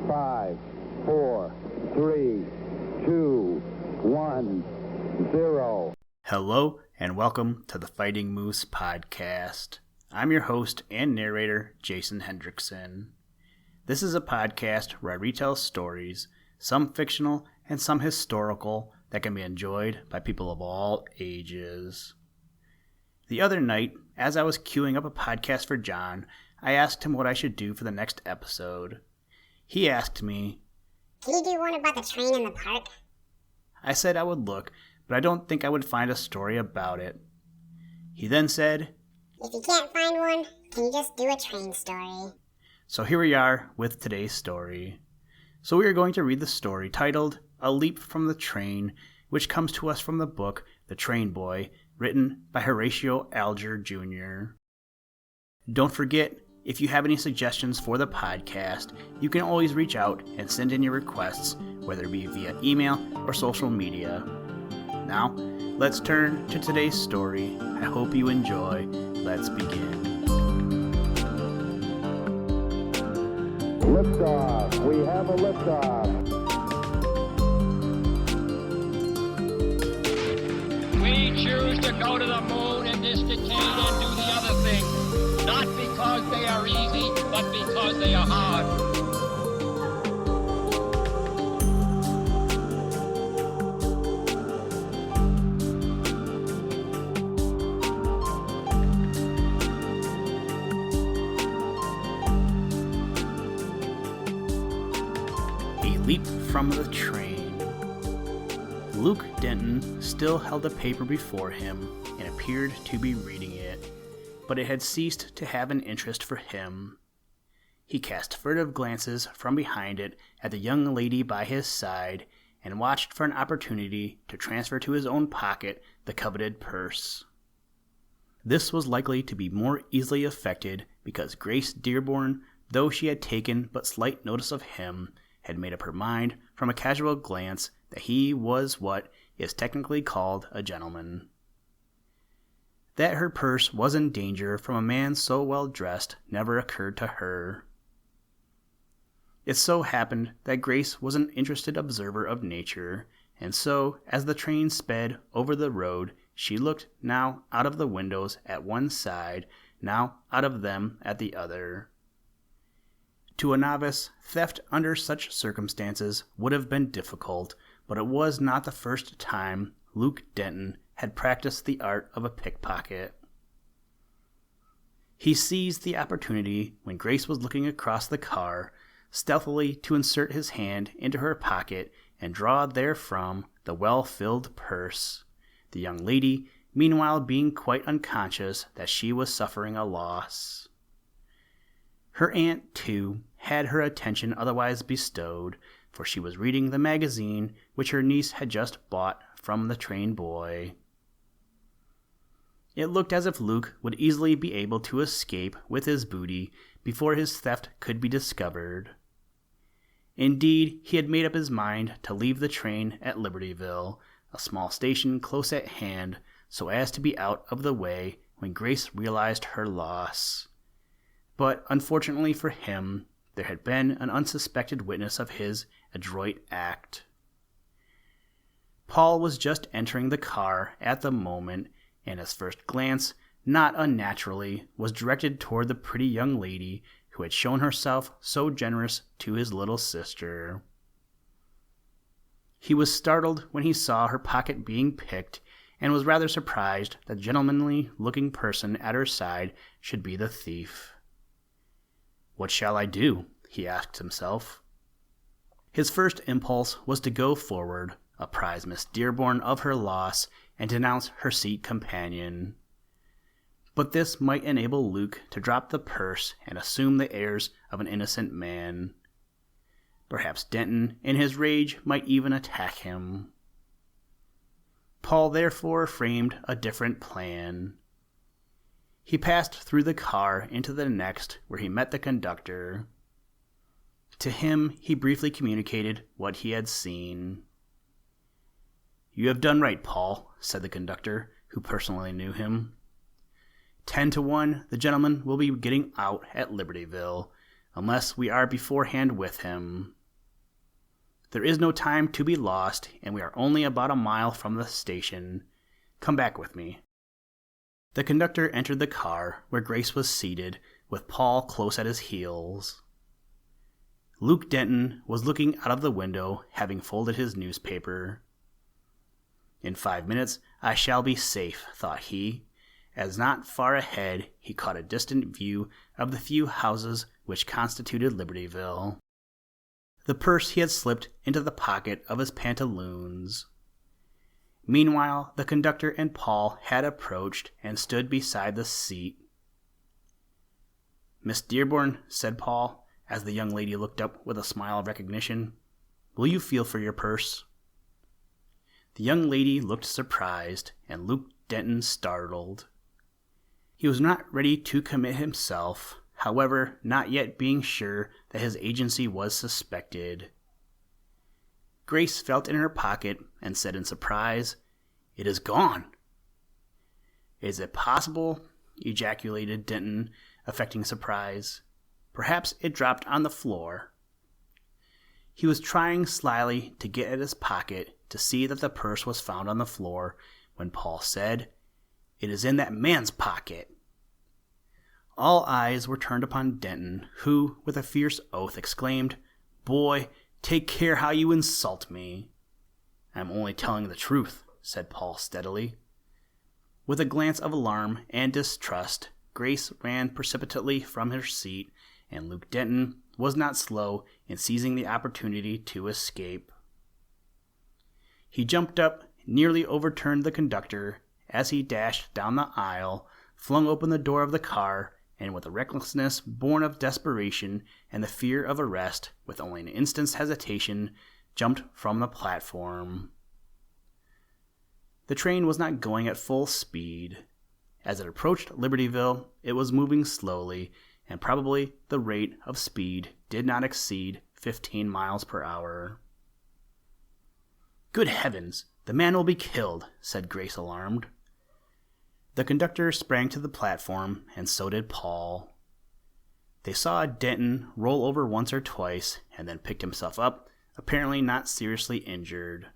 5, 4, 3, 2, 1, 0. Hello and welcome to the Fighting Moose podcast. I'm your host and narrator, Jason Hendrickson. This is a podcast where I retell stories, some fictional and some historical, that can be enjoyed by people of all ages. The other night, as I was queuing up a podcast for John, I asked him what I should do for the next episode. He asked me, "Can you do one about the train in the park?" I said I would look, but I don't think I would find a story about it. He then said, "If you can't find one, can you just do a train story?" So here we are with today's story. So we are going to read the story titled A Leap from the Train, which comes to us from the book The Train Boy, written by Horatio Alger Jr. Don't forget, if you have any suggestions for the podcast, you can always reach out and send in your requests, whether it be via email or social media. Now, let's turn to today's story. I hope you enjoy. Let's begin. Liftoff. We have a liftoff. We choose to go to the moon in this decade and do the other thing, not because they are easy, but because they are hard. A leap from the train. Luke Denton still held the paper before him and appeared to be reading it, but it had ceased to have an interest for him. He cast furtive glances from behind it at the young lady by his side and watched for an opportunity to transfer to his own pocket the coveted purse. This was likely to be more easily effected because Grace Dearborn, though she had taken but slight notice of him, had made up her mind from a casual glance that he was what is technically called a gentleman. That her purse was in danger from a man so well dressed never occurred to her. It so happened that Grace was an interested observer of nature, and so, as the train sped over the road, she looked now out of the windows at one side, now out of them at the other. To a novice, theft under such circumstances would have been difficult, but it was not the first time Luke Denton had practiced the art of a pickpocket. He seized the opportunity when Grace was looking across the car, stealthily to insert his hand into her pocket and draw therefrom the well-filled purse, the young lady meanwhile being quite unconscious that she was suffering a loss. Her aunt, too, had her attention otherwise bestowed, for she was reading the magazine which her niece had just bought from the train boy. It looked as if Luke would easily be able to escape with his booty before his theft could be discovered. Indeed, he had made up his mind to leave the train at Libertyville, a small station close at hand, so as to be out of the way when Grace realized her loss. But unfortunately for him, there had been an unsuspected witness of his adroit act. Paul was just entering the car at the moment, and his first glance, not unnaturally, was directed toward the pretty young lady who had shown herself so generous to his little sister. He was startled when he saw her pocket being picked, and was rather surprised that the gentlemanly-looking person at her side should be the thief. "What shall I do?" he asked himself. His first impulse was to go forward, apprise Miss Dearborn of her loss, and denounce her seat companion. But this might enable Luke to drop the purse and assume the airs of an innocent man. Perhaps Denton, in his rage, might even attack him. Paul therefore framed a different plan. He passed through the car into the next, where he met the conductor. To him he briefly communicated what he had seen. "You have done right, Paul," said the conductor, who personally knew him. 10 to 1, the gentleman will be getting out at Libertyville, unless we are beforehand with him. There is no time to be lost, and we are only about a mile from the station. Come back with me." The conductor entered the car, where Grace was seated, with Paul close at his heels. Luke Denton was looking out of the window, having folded his newspaper. "In 5 minutes I shall be safe," thought he, as not far ahead he caught a distant view of the few houses which constituted Libertyville. The purse he had slipped into the pocket of his pantaloons. Meanwhile, the conductor and Paul had approached and stood beside the seat. "Miss Dearborn," said Paul, as the young lady looked up with a smile of recognition, "will you feel for your purse?" The young lady looked surprised, and Luke Denton startled. He was not ready to commit himself, however, not yet being sure that his agency was suspected. Grace felt in her pocket and said in surprise, "It is gone." "Is it possible?" ejaculated Denton, affecting surprise. "Perhaps it dropped on the floor." He was trying slyly to get at his pocket to see that the purse was found on the floor when Paul said, "It is in that man's pocket." All eyes were turned upon Denton, who, with a fierce oath, exclaimed, "Boy, take care how you insult me." "I am only telling the truth," said Paul steadily. With a glance of alarm and distrust, Grace ran precipitately from her seat, and Luke Denton was not slow in seizing the opportunity to escape. He jumped up, nearly overturned the conductor as he dashed down the aisle, flung open the door of the car, and with a recklessness born of desperation and the fear of arrest, with only an instant's hesitation, jumped from the platform. The train was not going at full speed. As it approached Libertyville, it was moving slowly, and probably the rate of speed did not exceed 15 miles per hour. "Good heavens, the man will be killed," said Grace, alarmed. The conductor sprang to the platform, and so did Paul. They saw Denton roll over once or twice, and then picked himself up, apparently not seriously injured.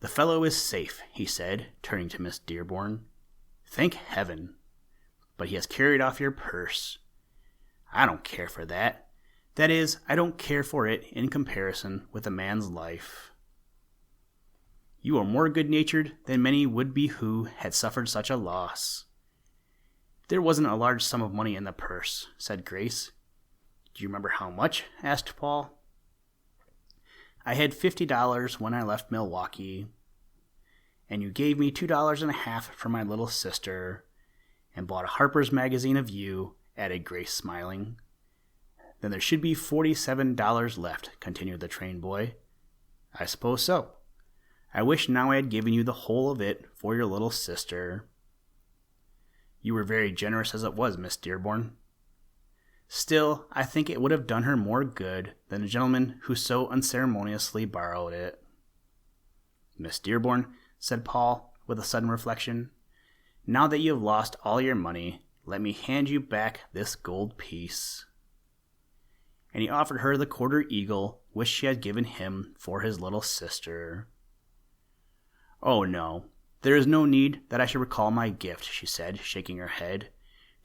"The fellow is safe," he said, turning to Miss Dearborn. "Thank heaven. But he has carried off your purse. I don't care for that. That is, I don't care for it in comparison with a man's life." "You are more good-natured than many would be who had suffered such a loss." "There wasn't a large sum of money in the purse," said Grace. "Do you remember how much?" asked Paul. "I had $50 when I left Milwaukee." "And you gave me $2.50 for my little sister, and bought a Harper's Magazine of you," added Grace, smiling. "Then there should be $47 left," continued the train boy. "I suppose so. I wish now I had given you the whole of it for your little sister." "You were very generous as it was, Miss Dearborn." "Still, I think it would have done her more good than the gentleman who so unceremoniously borrowed it." "Miss Dearborn," said Paul, with a sudden reflection, "now that you have lost all your money, let me hand you back this gold piece." And he offered her the quarter eagle which she had given him for his little sister. "Oh, no, there is no need that I should recall my gift," she said, shaking her head.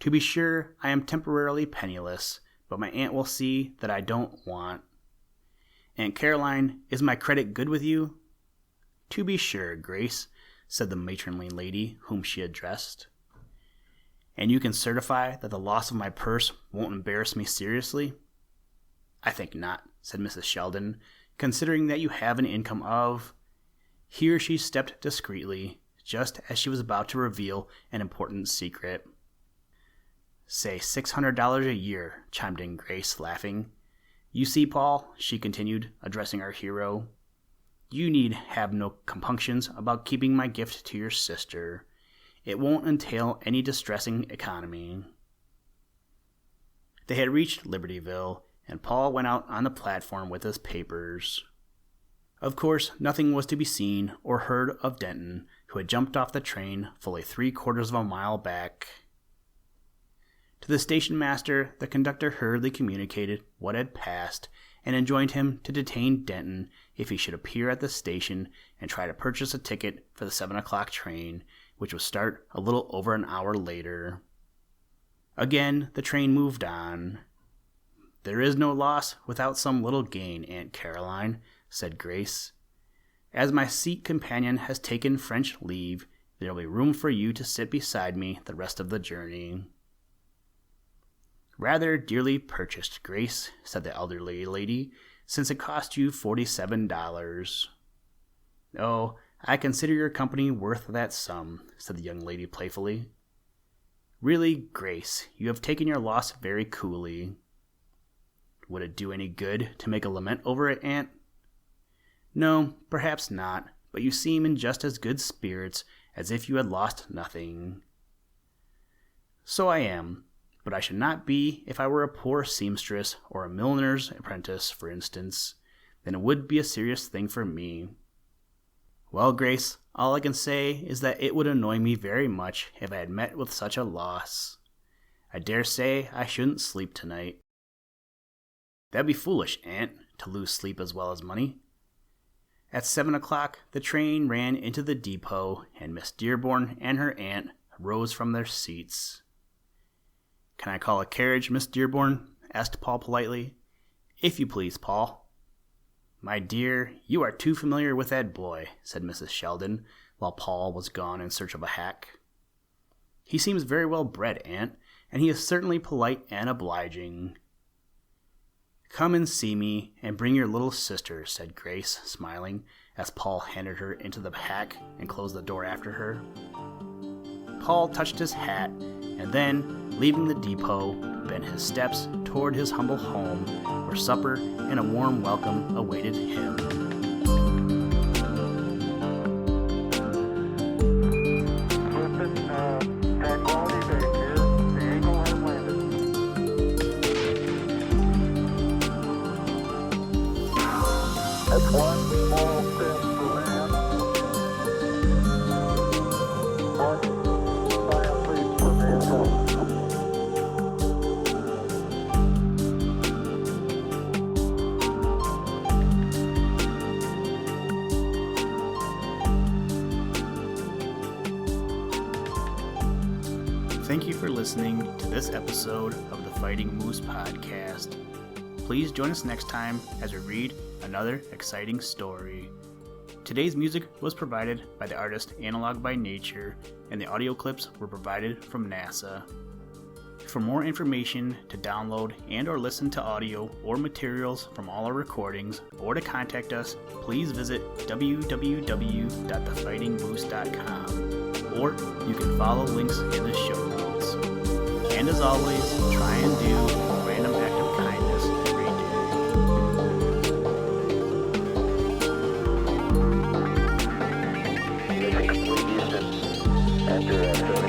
"To be sure, I am temporarily penniless, but my aunt will see that I don't want. Aunt Caroline, is my credit good with you?" "To be sure, Grace," said the matronly lady whom she addressed. "And you can certify that the loss of my purse won't embarrass me seriously?" "I think not," said Mrs. Sheldon, "considering that you have an income of—" Here she stepped discreetly, just as she was about to reveal an important secret. "Say $600 a year," chimed in Grace, laughing. "You see, Paul," she continued, addressing our hero, "you need have no compunctions about keeping my gift to your sister. It won't entail any distressing economy." They had reached Libertyville, and Paul went out on the platform with his papers. Of course, nothing was to be seen or heard of Denton, who had jumped off the train fully 3/4 of a mile back. To the station master, the conductor hurriedly communicated what had passed, and enjoined him to detain Denton if he should appear at the station and try to purchase a ticket for the 7 o'clock train, which would start a little over an hour later. Again, the train moved on. "There is no loss without some little gain, Aunt Caroline," said Grace. "As my seat companion has taken French leave, there will be room for you to sit beside me the rest of the journey." "Rather dearly purchased, Grace," said the elderly lady, "since it cost you $47. "Oh, I consider your company worth that sum," said the young lady playfully. "Really, Grace, you have taken your loss very coolly." "Would it do any good to make a lament over it, Aunt?" "No, perhaps not, but you seem in just as good spirits as if you had lost nothing." "So I am, but I should not be if I were a poor seamstress or a milliner's apprentice, for instance. Then it would be a serious thing for me." "Well, Grace, all I can say is that it would annoy me very much if I had met with such a loss. I dare say I shouldn't sleep tonight." "That'd be foolish, Aunt, to lose sleep as well as money." At 7 o'clock, the train ran into the depot, and Miss Dearborn and her aunt rose from their seats. "Can I call a carriage, Miss Dearborn?" asked Paul politely. "If you please, Paul." "My dear, you are too familiar with that boy," said Mrs. Sheldon, while Paul was gone in search of a hack. "He seems very well bred, Aunt, and he is certainly polite and obliging." "Come and see me, and bring your little sister," said Grace, smiling, as Paul handed her into the hack and closed the door after her. Paul touched his hat, and then, leaving the depot, bent his steps toward his humble home, where supper and a warm welcome awaited him. That's one small step for man, one giant leap for mankind. Thank you for listening to this episode of the Fighting Moose podcast. Please join us next time as we read another exciting story. Today's music was provided by the artist Analog by Nature, and the audio clips were provided from NASA. For more information, to download and or listen to audio or materials from all our recordings, or to contact us, please visit www.thefightingmoose.com, or you can follow links in the show notes. And as always, try and do a random act of kindness every day. Complete Houston. Enter